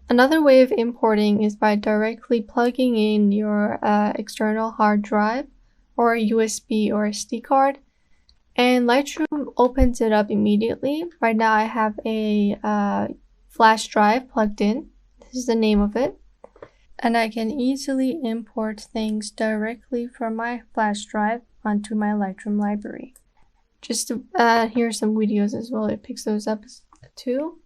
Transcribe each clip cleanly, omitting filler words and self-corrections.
Another way of importing is by directly plugging in your external hard drive or a USB or SD card, and Lightroom opens it up immediately. Right now I have a flash drive plugged in. This is the name of it. And I can easily import things directly from my flash drive onto my Lightroom library. Just to, here's some videos as well. It picks those up too.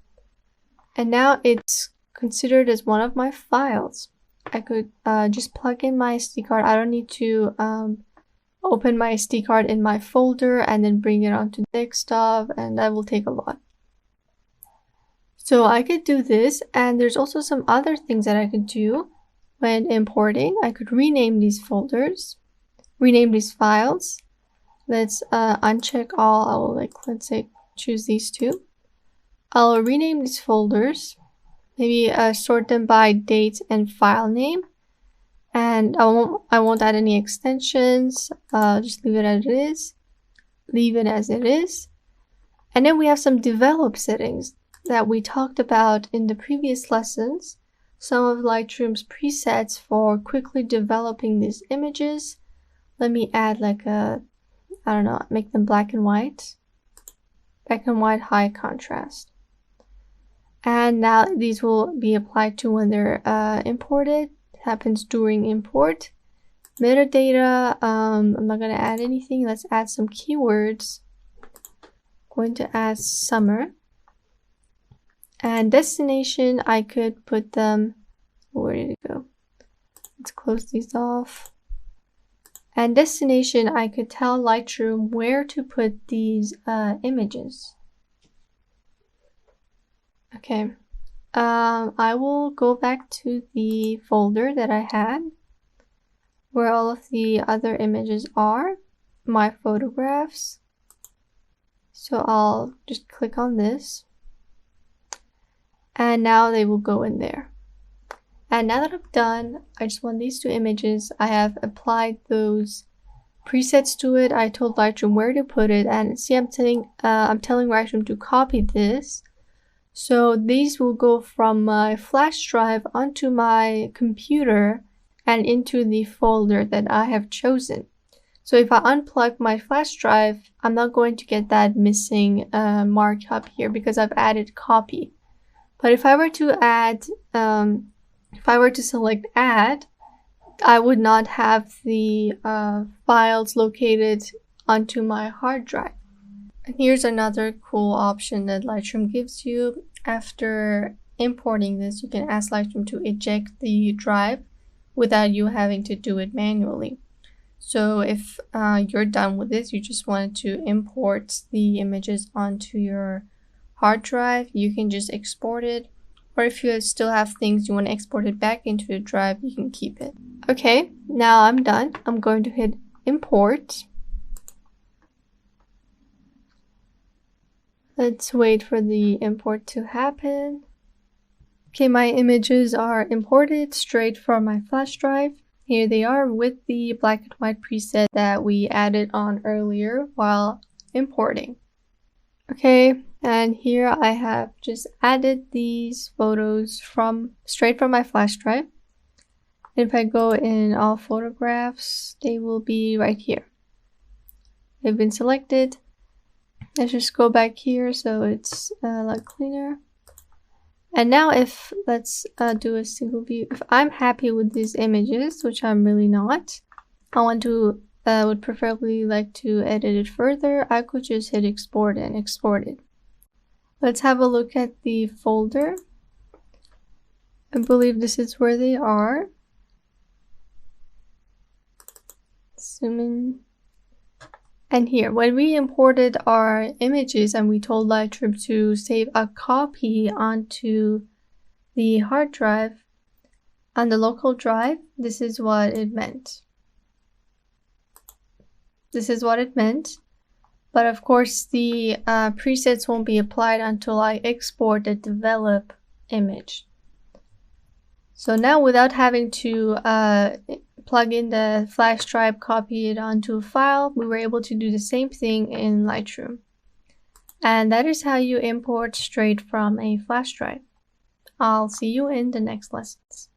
And now it's considered as one of my files. I could just plug in my SD card. I don't need to open my SD card in my folder and then bring it onto desktop, and that will take a lot. So I could do this, and there's also some other things that I could do when importing. I could rename these folders, rename these files. Let's uncheck all. I will, like, let's say choose these two. I'll rename these folders, maybe sort them by date and file name, and I won't add any extensions. Just leave it as it is. Leave it as it is. And then we have some develop settings that we talked about in the previous lessons. Some of Lightroom's presets for quickly developing these images. Let me add like a, I don't know, make them black and white. Black and white, high contrast. And now these will be applied to when they're imported. It happens during import. Metadata, I'm not going to add anything. Let's add some keywords. Going to add summer. And destination, I could put them, where did it go? Let's close these off. And destination, I could tell Lightroom where to put these images. Okay, I will go back to the folder that I had, where all of the other images are, my photographs. So I'll just click on this. And now they will go in there. And now that I'm done, I just want these two images. I have applied those presets to it. I told Lightroom where to put it, and see, I'm telling Lightroom to copy this. So these will go from my flash drive onto my computer and into the folder that I have chosen. So if I unplug my flash drive, I'm not going to get that missing markup here because I've added copy. But if I were to add, if I were to select add, I would not have the files located onto my hard drive. And here's another cool option that Lightroom gives you. After importing this, you can ask Lightroom to eject the drive without you having to do it manually. So if you're done with this, you just wanted to import the images onto your hard drive, you can just export it. Or if you still have things you want to export it back into the drive, you can keep it. Okay, now I'm done. I'm going to hit import. Let's wait for the import to happen. Okay, my images are imported straight from my flash drive. Here they are with the black and white preset that we added on earlier while importing. Okay, and here I have just added these photos straight from my flash drive. If I go in all photographs, they will be right here. They've been selected. Let's just go back here so it's a lot cleaner. And now if, let's do a single view. If I'm happy with these images, which I'm really not, I would preferably like to edit it further, I could just hit export and export it. Let's have a look at the folder. I believe this is where they are. Zoom in. And here, when we imported our images and we told Lightroom to save a copy onto the hard drive, on the local drive, this is what it meant. This is what it meant. But of course, the presets won't be applied until I export the develop image. So now, without having to plug in the flash drive, copy it onto a file, we were able to do the same thing in Lightroom. And that is how you import straight from a flash drive. I'll see you in the next lessons.